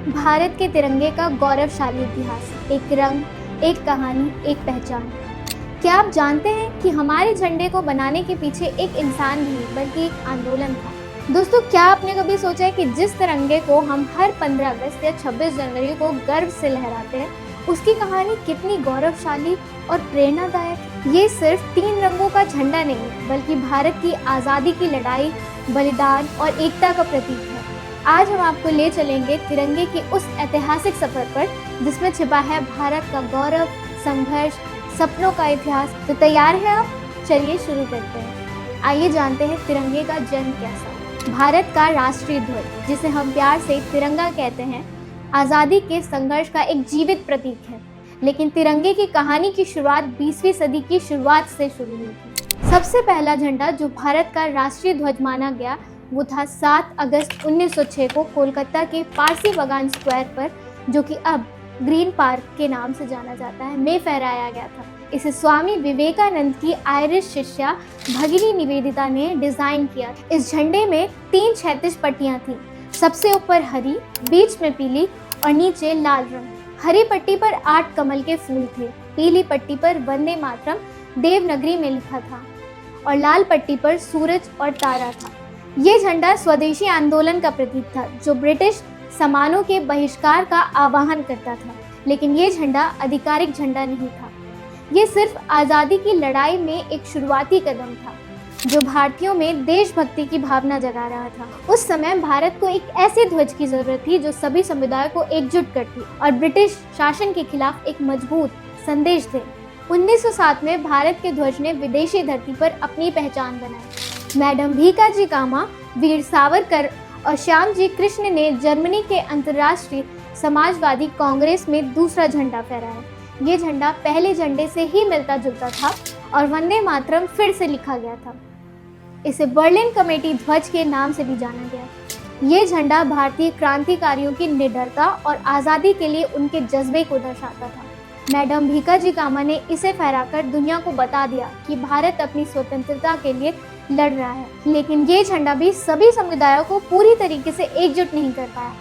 भारत के तिरंगे का गौरवशाली इतिहास, एक रंग, एक कहानी, एक पहचान। क्या आप जानते हैं कि हमारे झंडे को बनाने के पीछे एक इंसान नहीं बल्कि एक आंदोलन था। दोस्तों, क्या आपने कभी सोचा है कि जिस तिरंगे को हम हर 15 अगस्त या 26 जनवरी को गर्व से लहराते हैं, उसकी कहानी कितनी गौरवशाली और प्रेरणादायक है। ये सिर्फ 3 रंगों का झंडा नहीं है, बल्कि भारत की आज़ादी की लड़ाई, बलिदान और एकता का प्रतीक है। आज हम आपको ले चलेंगे तिरंगे के उस ऐतिहासिक सफर पर जिसमें छिपा है भारत का गौरव, संघर्ष, सपनों का इतिहास। तो तैयार हैं आप? चलिए शुरू करते हैं। आइए जानते हैं तिरंगे का जन्म कैसा। भारत का राष्ट्रीय ध्वज, जिसे हम प्यार से तिरंगा कहते हैं, आज़ादी के संघर्ष का एक जीवित प्रतीक है। लेकिन तिरंगे की कहानी की शुरुआत 20वीं सदी की शुरुआत से शुरू हुई थी। सबसे पहला झंडा जो भारत का राष्ट्रीय ध्वज माना गया वो था 7 अगस्त 1906 को कोलकाता के पारसी बागान स्क्वायर पर, जो कि अब ग्रीन पार्क के नाम से जाना जाता है, में फहराया गया था। इसे स्वामी विवेकानंद की आयरिश शिष्या भगिनी निवेदिता ने डिजाइन किया। इस झंडे में 3 क्षैतिज पट्टियां थीं, सबसे ऊपर हरी, बीच में पीली और नीचे लाल रंग। हरी पट्टी पर 8 कमल के फूल थे, पीली पट्टी पर वंदे मातरम देवनागरी में लिखा था और लाल पट्टी पर सूरज और तारा था। ये झंडा स्वदेशी आंदोलन का प्रतीक था, जो ब्रिटिश सामानों के बहिष्कार का आह्वान करता था। लेकिन ये झंडा आधिकारिक झंडा नहीं था। ये सिर्फ आज़ादी की लड़ाई में एक शुरुआती कदम था, जो भारतीयों में देशभक्ति की भावना जगा रहा था। उस समय भारत को एक ऐसे ध्वज की जरूरत थी जो सभी समुदायों को एकजुट करती और ब्रिटिश शासन के खिलाफ एक मजबूत संदेश दे। 1907 में भारत के ध्वज ने विदेशी धरती पर अपनी पहचान बनाई। मैडम भीकाजी कामा, वीर सावरकर और श्यामजी कृष्ण ने जर्मनी के अंतर्राष्ट्रीय समाजवादी कांग्रेस में दूसरा झंडा फहराया। ये झंडा पहले झंडे से ही मिलता जुलता था और वंदे मातरम फिर से लिखा गया था। इसे बर्लिन कमेटी ध्वज के नाम से भी जाना गया। ये झंडा भारतीय क्रांतिकारियों की निडरता और आज़ादी के लिए उनके जज्बे को दर्शाता था। मैडम भीकाजी कामा ने इसे फहराकर दुनिया को बता दिया कि भारत अपनी स्वतंत्रता के लिए लड़ रहा है। लेकिन ये झंडा भी सभी समुदायों को पूरी तरीके से एकजुट नहीं कर पाया,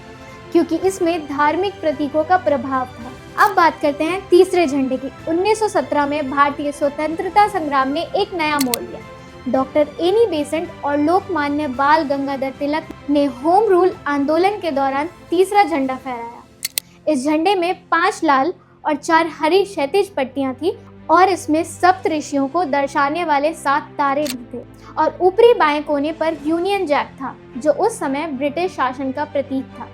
क्योंकि इसमें धार्मिक प्रतीकों का प्रभाव था। अब बात करते हैं तीसरे झंडे की। 1917 में भारतीय स्वतंत्रता संग्राम ने एक नया मोड़ लिया। डॉक्टर एनी बेसेंट और लोकमान्य बाल गंगाधर तिलक ने होम रूल आंदोलन के दौरान तीसरा झंडा फहराया। इस झंडे में 5 लाल और 4 हरी क्षैतिज पट्टियां थी और इसमें सप्त ऋषियों को दर्शाने वाले 7 तारे भी थे और ऊपरी बाएं कोने पर यूनियन जैक था, जो उस समय ब्रिटिश शासन का प्रतीक था।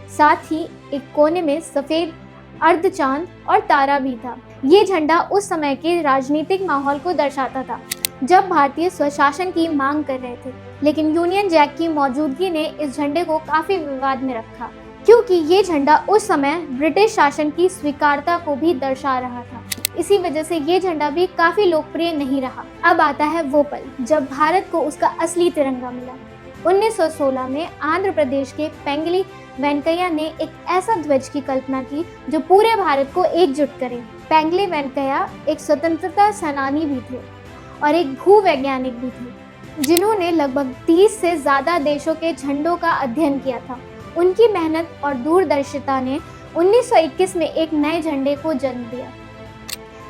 साथ ही एक कोने में सफेद अर्धचांद और तारा भी था। ये झंडा उस समय के राजनीतिक माहौल को दर्शाता था, जब भारतीय स्वशासन की मांग कर रहे थे। लेकिन यूनियन जैक की मौजूदगी ने इस झंडे को काफी विवाद में रखा, क्योंकि ये झंडा उस समय ब्रिटिश शासन की स्वीकारता को भी दर्शा रहा था। इसी वजह से ये झंडा भी काफी लोकप्रिय नहीं रहा। अब आता है वो पल जब भारत को उसका असली तिरंगा मिला। 1916 में आंध्र प्रदेश के पेंगली वेंकैया ने एक ऐसा ध्वज की कल्पना की जो पूरे भारत को एकजुट करे। पेंगली वेंकैया एक स्वतंत्रता सेनानी भी थे और एक भूवैज्ञानिक भी थे, जिन्होंने लगभग 30 से ज्यादा देशों के झंडों का अध्ययन किया था। उनकी मेहनत और दूरदर्शिता ने 1921 में एक नए झंडे को जन्म दिया।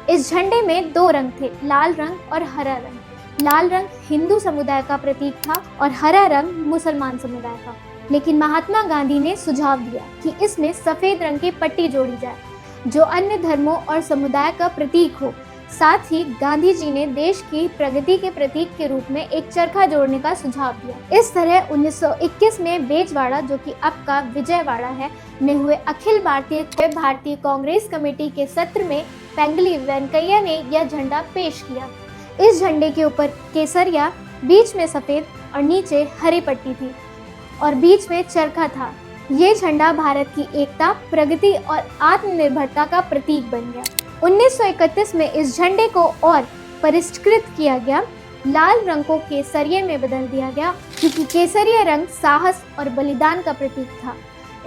इस झंडे में 2 रंग थे, लाल रंग और हरा रंग। लाल रंग हिंदू समुदाय का प्रतीक था और हरा रंग मुसलमान समुदाय का। लेकिन महात्मा गांधी ने सुझाव दिया कि इसमें सफेद रंग की पट्टी जोड़ी जाए, जो अन्य धर्मों और समुदाय का प्रतीक हो। साथ ही गांधी जी ने देश की प्रगति के प्रतीक के रूप में एक चरखा जोड़ने का सुझाव दिया। इस तरह 1921 में बेजवाड़ा, जो कि अब का विजयवाड़ा है, में हुए अखिल भारतीय कांग्रेस कमेटी के सत्र में पेंगली वेंकैया ने यह झंडा पेश किया। इस झंडे के ऊपर केसरिया, बीच में सफेद और नीचे हरी पट्टी थी और बीच में चरखा था। ये झंडा भारत की एकता, प्रगति और आत्मनिर्भरता का प्रतीक बन गया। 1931 में इस झंडे को और परिष्कृत किया गया। लाल रंग को केसरिया में बदल दिया गया, क्योंकि केसरिया रंग साहस और बलिदान का प्रतीक था।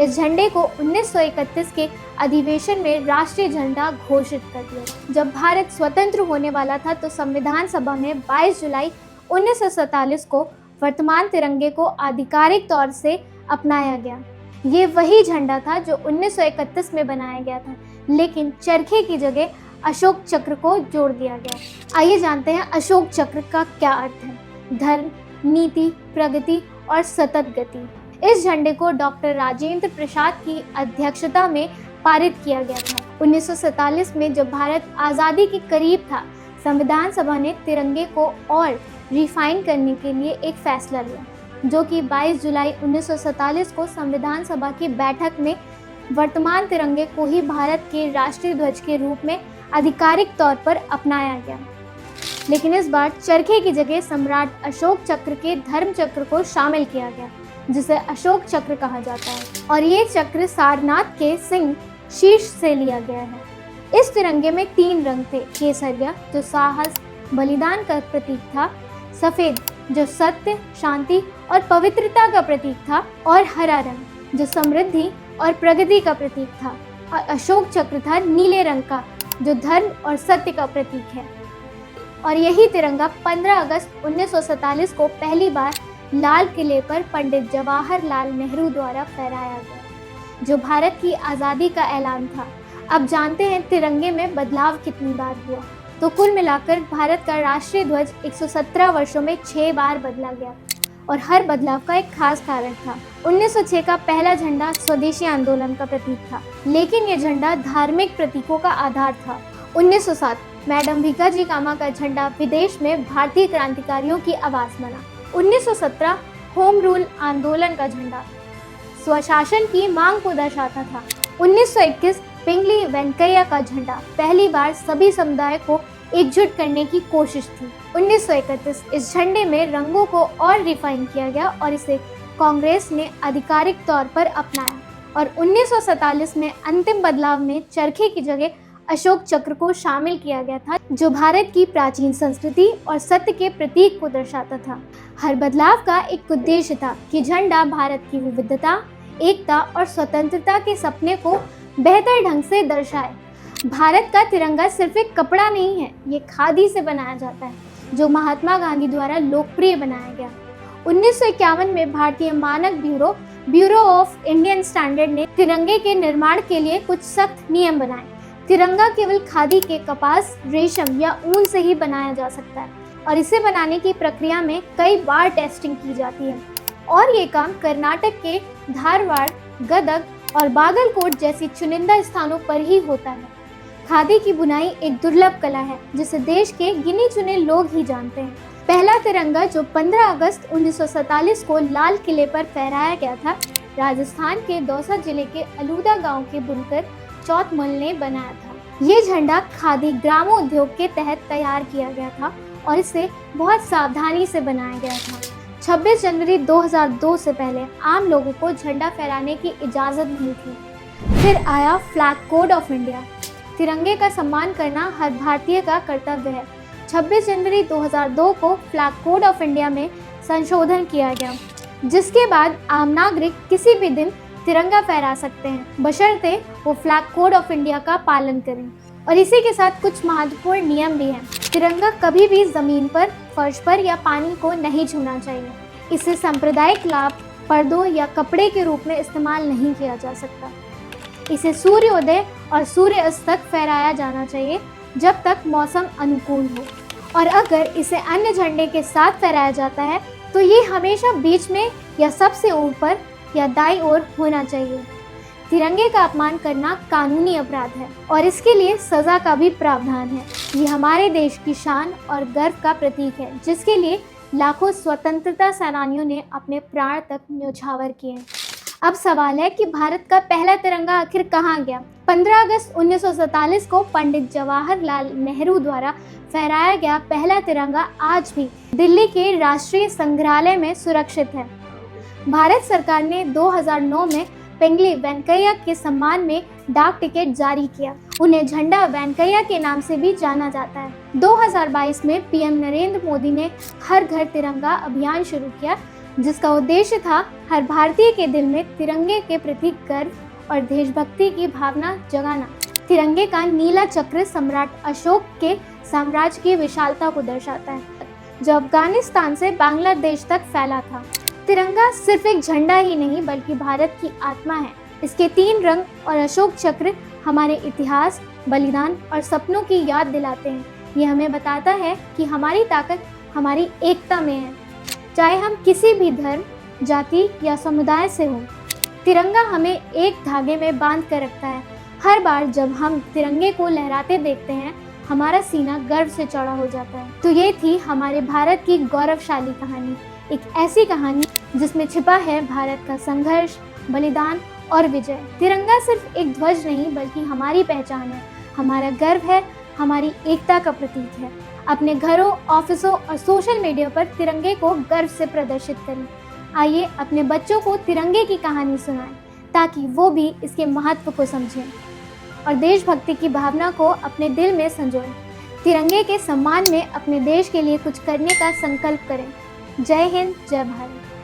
इस झंडे को 1931 के अधिवेशन में राष्ट्रीय झंडा घोषित कर दिया। जब भारत स्वतंत्र होने वाला था तो संविधान सभा में 22 जुलाई 1947 को वर्तमान तिरंगे को आधिकारिक तौर से अपनाया गया। ये वही झंडा था जो 1931 में बनाया गया था, लेकिन चरखे की जगह अशोक चक्र को जोड़ दिया गया। आइए जानते हैं अशोक चक्र का क्या अर्थ है। धर्म, नीति, प्रगति और सतत गति। इस झंडे को डॉक्टर राजेंद्र प्रसाद की अध्यक्षता में पारित किया गया था। 1947 में जब भारत आज़ादी के करीब था, संविधान सभा ने तिरंगे को और रिफाइन करने के लिए एक फैसला लिया, जो कि 22 जुलाई 1947 को संविधान सभा की बैठक में वर्तमान तिरंगे को ही भारत के राष्ट्रीय ध्वज के रूप में आधिकारिक तौर पर अपनाया गया। लेकिन इस बार चरखे की जगह सम्राट अशोक चक्र के धर्म चक्र को शामिल किया गया, जिसे अशोक चक्र कहा जाता है। और ये चक्र सारनाथ के सिंह शीर्ष से लिया गया है। इस तिरंगे में 3 रंग थे। केसरिया जो साहस, बलिदान का प्रतीक था, सफेद जो सत्य, शांति और पवित्रता का प्रतीक था, और हरा रंग जो समृद्धि और प्रगति का प्रतीक था। और अशोक चक्र था नीले रंग का, जो धर्म और सत्य का प्रतीक है। और यही तिरंगा 15 अगस्त 1947 को पहली बार लाल किले पर पंडित जवाहरलाल नेहरू द्वारा फहराया गया, जो भारत की आज़ादी का ऐलान था। अब जानते हैं तिरंगे में बदलाव कितनी बार हुआ। तो कुल मिलाकर भारत का राष्ट्रीय ध्वज 117 वर्षों में 6 बार बदला गया, और हर बदलाव का एक खास कारण था। 1906 का पहला झंडा स्वदेशी आंदोलन का प्रतीक था, लेकिन ये झंडा धार्मिक प्रतीकों का आधार था। 1907 मैडम भीकाजी कामा का झंडा विदेश में भारतीय क्रांतिकारियों की आवाज बना। 1917 होम रूल आंदोलन का झंडा स्वशासन की मांग को दर्शाता था। 1921 पिंगली वेंकैया का झंडा पहली बार सभी समुदाय को एकजुट करने की कोशिश थी। 1931 इस झंडे में रंगों को और रिफाइन किया गया और इसे कांग्रेस ने आधिकारिक तौर पर अपनाया। और 1947 में अंतिम बदलाव में चरखे की जगह अशोक चक्र को शामिल किया गया था, जो भारत की प्राचीन संस्कृति और सत्य के प्रतीक को दर्शाता था। हर बदलाव का एक उद्देश्य था कि झंडा भारत की विविधता, एकता और स्वतंत्रता के सपने को बेहतर ढंग से दर्शाए। भारत का तिरंगा सिर्फ एक कपड़ा नहीं है, ये खादी से बनाया जाता है, जो महात्मा गांधी द्वारा लोकप्रिय बनाया गया। 1951 में भारतीय मानक ब्यूरो ऑफ इंडियन स्टैंडर्ड ने तिरंगे के निर्माण के लिए कुछ सख्त नियम बनाए। तिरंगा केवल खादी के कपास, रेशम या ऊन से ही बनाया जा सकता है, और इसे बनाने की प्रक्रिया में कई बार टेस्टिंग की जाती है। और ये काम कर्नाटक के धारवाड़, गदग और बागलकोट जैसी चुनिंदा स्थानों पर ही होता है। खादी की बुनाई एक दुर्लभ कला है, जिसे देश के गिने चुने लोग ही जानते हैं। पहला तिरंगा जो 15 अगस्त 1947 को लाल किले पर फहराया गया था, राजस्थान के दौसा जिले के अलूदा गांव के बुनकर चौथमल ने बनाया था। ये झंडा खादी ग्रामोद्योग के तहत तैयार किया गया था और इसे बहुत सावधानी से बनाया गया था। 26 जनवरी 2002 से पहले आम लोगों को झंडा फहराने की इजाज़त नहीं थी। फिर आया फ्लैग कोड ऑफ इंडिया। तिरंगे का सम्मान करना हर भारतीय का कर्तव्य है। 26 जनवरी 2002 को फ्लैग कोड ऑफ इंडिया में संशोधन किया गया, जिसके बाद आम नागरिक किसी भी दिन तिरंगा फहरा सकते हैं, बशर्ते वो फ्लैग कोड ऑफ इंडिया का पालन करें। और इसी के साथ कुछ महत्वपूर्ण नियम भी हैं। तिरंगा कभी भी जमीन पर, फर्श पर या पानी को नहीं छूना चाहिए। इसे सांप्रदायिक लाभ, पर्दों या कपड़े के रूप में इस्तेमाल नहीं किया जा सकता। इसे सूर्योदय और सूर्य अस्त तक फहराया जाना चाहिए, जब तक मौसम अनुकूल हो। और अगर इसे अन्य झंडे के साथ फहराया जाता है तो ये हमेशा बीच में या सबसे ऊपर या दाईं ओर होना चाहिए। तिरंगे का अपमान करना कानूनी अपराध है और इसके लिए सजा का भी प्रावधान है। ये हमारे देश की शान और गर्व का प्रतीक है, जिसके लिए लाखों स्वतंत्रता सेनानियों ने अपने प्राण तक न्यौछावर किए। अब सवाल है कि भारत का पहला तिरंगा आखिर कहाँ गया? 15 अगस्त 1947 को पंडित जवाहरलाल नेहरू द्वारा फहराया गया पहला तिरंगा आज भी दिल्ली के राष्ट्रीय संग्रहालय में सुरक्षित है। भारत सरकार ने 2009 में पिंगली वेंकैया के सम्मान में डाक टिकट जारी किया। उन्हें झंडा वेंकैया के नाम से भी जाना जाता है। 2022 में पीएम नरेंद्र मोदी ने हर घर तिरंगा अभियान शुरू किया, जिसका उद्देश्य था हर भारतीय के दिल में तिरंगे के प्रति गर्व और देशभक्ति की भावना जगाना। तिरंगे का नीला चक्र सम्राट अशोक के साम्राज्य की विशालता को दर्शाता है, जो अफगानिस्तान से बांग्लादेश तक फैला था। तिरंगा सिर्फ एक झंडा ही नहीं बल्कि भारत की आत्मा है। इसके 3 रंग और अशोक चक्र हमारे इतिहास, बलिदान और सपनों की याद दिलाते हैं। ये हमें बताता है कि हमारी ताकत हमारी एकता में है, चाहे हम किसी भी धर्म, जाति या समुदाय से हों। तिरंगा हमें एक धागे में बांध कर रखता है। हर बार जब हम तिरंगे को लहराते देखते हैं, हमारा सीना गर्व से चौड़ा हो जाता है। तो ये थी हमारे भारत की गौरवशाली कहानी, एक ऐसी कहानी जिसमें छिपा है भारत का संघर्ष, बलिदान और विजय। तिरंगा सिर्फ एक ध्वज नहीं बल्कि हमारी पहचान है, हमारा गर्व है, हमारी एकता का प्रतीक है। अपने घरों, ऑफिसों और सोशल मीडिया पर तिरंगे को गर्व से प्रदर्शित करें। आइए अपने बच्चों को तिरंगे की कहानी सुनाएं ताकि वो भी इसके महत्व को समझें और देशभक्ति की भावना को अपने दिल में संजोएं। तिरंगे के सम्मान में अपने देश के लिए कुछ करने का संकल्प करें। जय हिंद, जय भारत।